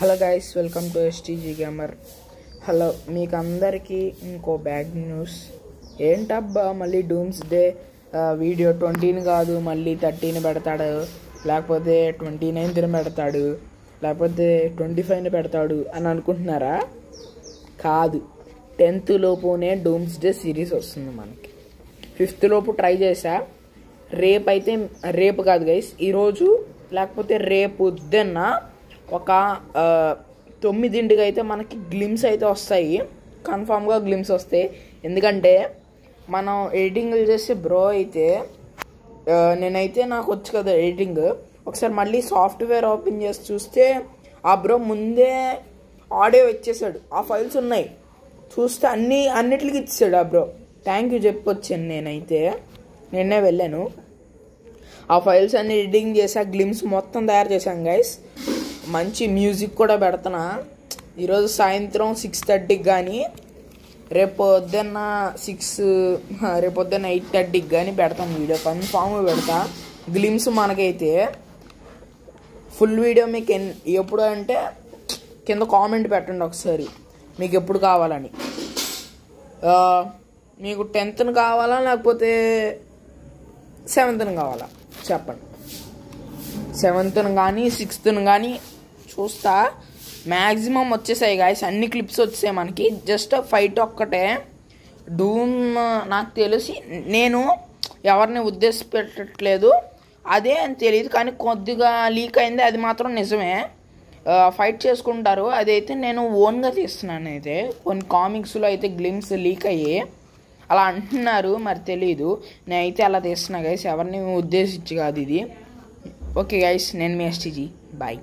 Hello guys, welcome to STG gamer. Hello, మీకు అందరికీ ఇంకో బ్యాడ్ న్యూస్. ఏంటబ్బా మళ్ళీ డూమ్స్ డే వీడియో 20 కాదు మళ్ళీ 30 పెడతాడు, లేకపోతే 29 పెడతాడు, లేకపోతే 25 పెడతాడు అని అనుకుంటున్నారా? కాదు, 10th లోపునే డూమ్స్ డే సిరీస్ వస్తుంది మనకి. 5th లోపు ట్రై చేసా. రేపు కాదు గైస్, ఈరోజు లేకపోతే రేపు పొద్దున్న ఒక 9ంటికి అయితే మనకి గ్లిమ్స్ అయితే వస్తాయి. కన్ఫామ్గా గ్లిమ్స్ వస్తాయి. ఎందుకంటే మనం ఎడిటింగ్లు చేసే బ్రో అయితే నేనైతే నాకు వచ్చు కదా ఎడిటింగ్. ఒకసారి మళ్ళీ సాఫ్ట్వేర్ ఓపెన్ చేసి చూస్తే ఆ బ్రో ముందే ఆడియో ఇచ్చేసాడు. ఆ ఫైల్స్ ఉన్నాయి, చూస్తే అన్నిటికి ఇచ్చాడు ఆ బ్రో. Thank you చెప్పొచ్చాను. నిన్నే వెళ్ళాను, ఆ ఫైల్స్ అన్ని ఎడిటింగ్ చేసి ఆ గ్లిమ్స్ మొత్తం తయారు చేశాను గైస్. మంచి మ్యూజిక్ కూడా పెడుతున్నా. ఈరోజు సాయంత్రం 6:30కి కానీ రేపు పొద్దున్న 8:30కి కానీ పెడతాను వీడియో. కన్ఫామ్గా పెడతా గ్లిమ్స్. మనకైతే ఫుల్ వీడియో మీకు ఎప్పుడు అంటే కింద కామెంట్ పెట్టండి ఒకసారి, మీకు ఎప్పుడు కావాలని. మీకు 10th కావాలా లేకపోతే 7th కావాలా చెప్పండి. 7th కానీ 6th కానీ చూస్తా. మ్యాక్సిమం వచ్చేసాయి గాయస్, అన్ని క్లిప్స్ వచ్చాయి మనకి. జస్ట్ ఫైట్ ఒక్కటే. డూమ్ నాకు తెలిసి, నేను ఎవరిని ఉద్దేశపెట్టట్లేదు, అదే అని తెలియదు, కానీ కొద్దిగా లీక్ అయింది, అది మాత్రం నిజమే. ఫైట్ చేసుకుంటారు, అదైతే నేను ఓన్గా తీస్తున్నాను. అయితే కొన్ని కామిక్స్లో అయితే గ్లిమ్స్ లీక్ అయ్యి అలా అంటున్నారు, మరి తెలీదు. నేనైతే అలా తీస్తున్నా గైస్, ఎవరిని ఉద్దేశించి కాదు ఇది. ఓకే గైస్, నేను మీ ఎస్టీజీ, బాయ్.